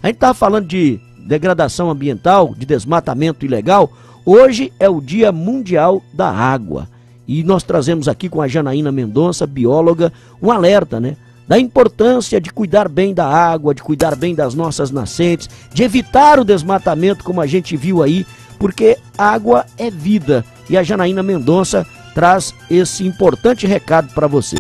A gente estava falando de degradação ambiental, de desmatamento ilegal. Hoje é o Dia Mundial da Água. E nós trazemos aqui com a Janaína Mendonça, bióloga, um alerta, né? Da importância de cuidar bem da água, de cuidar bem das nossas nascentes, de evitar o desmatamento, como a gente viu aí, porque água é vida. E a Janaína Mendonça traz esse importante recado para você.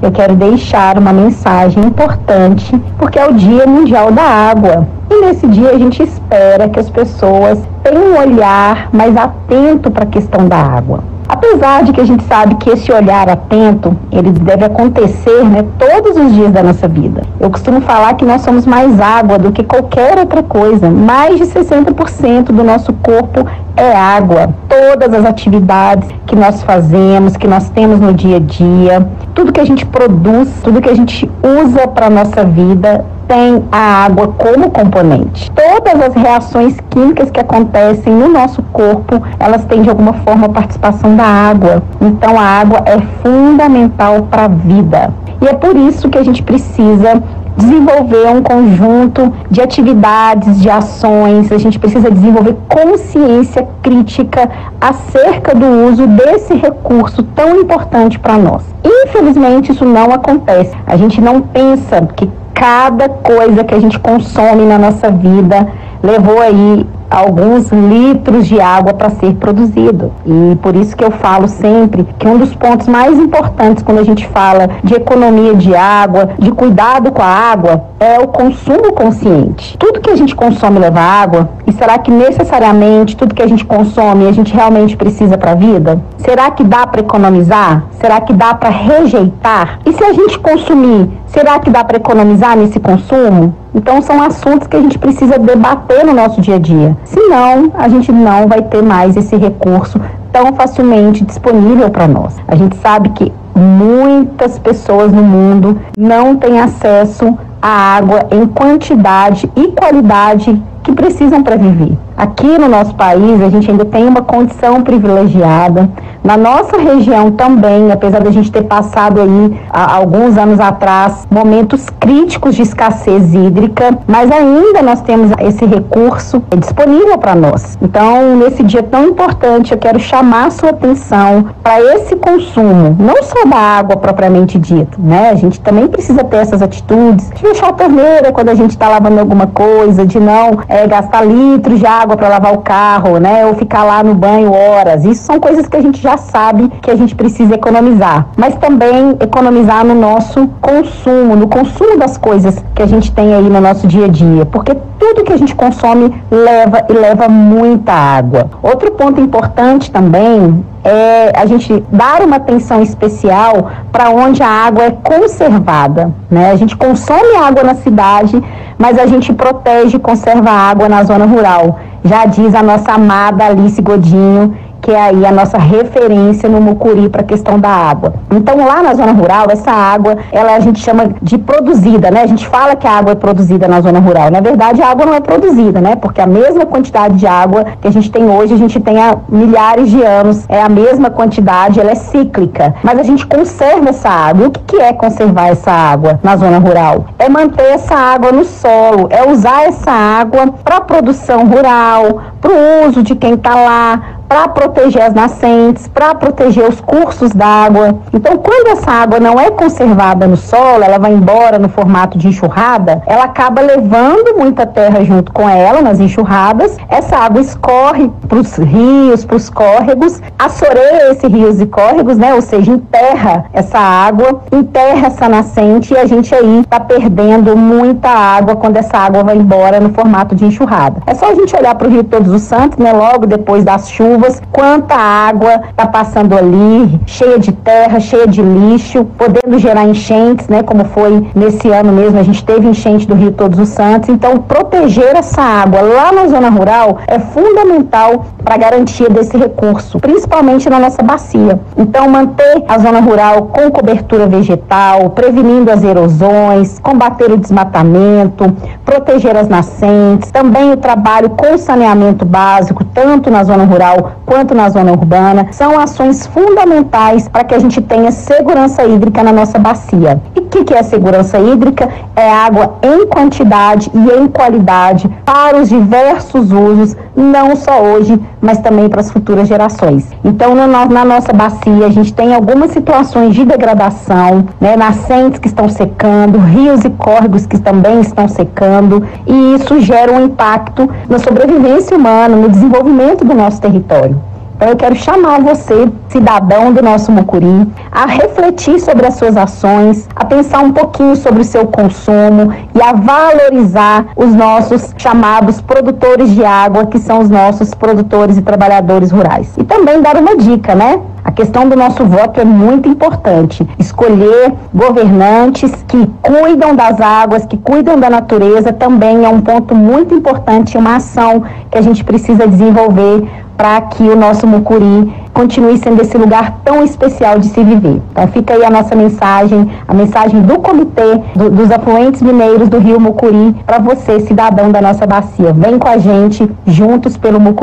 Eu quero deixar uma mensagem importante, porque é o Dia Mundial da Água. E nesse dia a gente espera que as pessoas tenham um olhar mais atento para a questão da água. Apesar de que a gente sabe que esse olhar atento, ele deve acontecer, né, todos os dias da nossa vida. Eu costumo falar que nós somos mais água do que qualquer outra coisa. Mais de 60% do nosso corpo é água. Todas as atividades que nós fazemos, que nós temos no dia a dia, tudo que a gente produz, tudo que a gente usa para a nossa vida, tem a água como componente. Todas as reações químicas que acontecem no nosso corpo, elas têm de alguma forma a participação da água. Então a água é fundamental para a vida. E é por isso que a gente precisa desenvolver um conjunto de atividades, de ações. A gente precisa desenvolver consciência crítica acerca do uso desse recurso tão importante para nós. Infelizmente isso não acontece. A gente não pensa que cada coisa que a gente consome na nossa vida levou aí alguns litros de água para ser produzido. E por isso que eu falo sempre que um dos pontos mais importantes quando a gente fala de economia de água, de cuidado com a água, é o consumo consciente. Tudo que a gente consome leva água, e será que necessariamente tudo que a gente consome a gente realmente precisa para a vida? Será que dá para economizar? Será que dá para rejeitar? E se a gente consumir, será que dá para economizar nesse consumo? Então são assuntos que a gente precisa debater no nosso dia a dia. Senão, a gente não vai ter mais esse recurso tão facilmente disponível para nós. A gente sabe que muitas pessoas no mundo não têm acesso à água em quantidade e qualidade que precisam para viver. Aqui no nosso país, a gente ainda tem uma condição privilegiada. Na nossa região também, apesar da gente ter passado aí, há alguns anos atrás, momentos críticos de escassez hídrica, mas ainda nós temos esse recurso disponível para nós. Então, nesse dia tão importante, eu quero chamar a sua atenção para esse consumo, não só da água propriamente dita, né? A gente também precisa ter essas atitudes de fechar a torneira quando a gente está lavando alguma coisa, de não gastar litros de água para lavar o carro, né? Ou ficar lá no banho horas. Isso são coisas que a gente já sabe que a gente precisa economizar. Mas também economizar no nosso consumo, no consumo das coisas que a gente tem aí no nosso dia a dia. Porque tudo que a gente consome leva muita água. Outro ponto importante também é a gente dar uma atenção especial para onde a água é conservada, né? A gente consome água na cidade, mas a gente protege e conserva a água na zona rural. Já diz a nossa amada Alice Godinho, que é aí a nossa referência no Mucuri para a questão da água. Então, lá na zona rural, essa água, a gente chama de produzida, né? A gente fala que a água é produzida na zona rural. Na verdade, a água não é produzida, né? Porque a mesma quantidade de água que a gente tem hoje, a gente tem há milhares de anos. É a mesma quantidade, ela é cíclica. Mas a gente conserva essa água. E o que é conservar essa água na zona rural? É manter essa água no solo, é usar essa água para a produção rural, para o uso de quem está lá, para proteger as nascentes, para proteger os cursos d'água. Então, quando essa água não é conservada no solo, ela vai embora no formato de enxurrada, ela acaba levando muita terra junto com ela nas enxurradas. Essa água escorre para os rios, para os córregos, assoreia esses rios e córregos, né? Ou seja, enterra essa água, enterra essa nascente, e a gente aí está perdendo muita água quando essa água vai embora no formato de enxurrada. É só a gente olhar para o Rio Todos os Santos, né? Logo depois das chuvas, quanta água está passando ali, cheia de terra, cheia de lixo, podendo gerar enchentes, né? Como foi nesse ano mesmo, a gente teve enchente do Rio Todos os Santos. Então, proteger essa água lá na zona rural é fundamental para a garantia desse recurso, principalmente na nossa bacia. Então, manter a zona rural com cobertura vegetal, prevenindo as erosões, combater o desmatamento, proteger as nascentes, também o trabalho com saneamento básico, tanto na zona rural quanto na zona urbana, são ações fundamentais para que a gente tenha segurança hídrica na nossa bacia. E o que é segurança hídrica? É água em quantidade e em qualidade para os diversos usos, não só hoje, mas também para as futuras gerações. Então, na nossa bacia, a gente tem algumas situações de degradação, né, nascentes que estão secando, rios e córregos que também estão secando, e isso gera um impacto na sobrevivência humana, no desenvolvimento do nosso território. Então eu quero chamar você, cidadão do nosso Mucuri, a refletir sobre as suas ações, a pensar um pouquinho sobre o seu consumo e a valorizar os nossos chamados produtores de água, que são os nossos produtores e trabalhadores rurais. E também dar uma dica, né? A questão do nosso voto é muito importante. Escolher governantes que cuidam das águas, que cuidam da natureza, também é um ponto muito importante, uma ação que a gente precisa desenvolver para que o nosso Mucuri continue sendo esse lugar tão especial de se viver. Então fica aí a nossa mensagem, a mensagem do Comitê dos Afluentes Mineiros do Rio Mucuri, para você, cidadão da nossa bacia. Vem com a gente, juntos pelo Mucuri.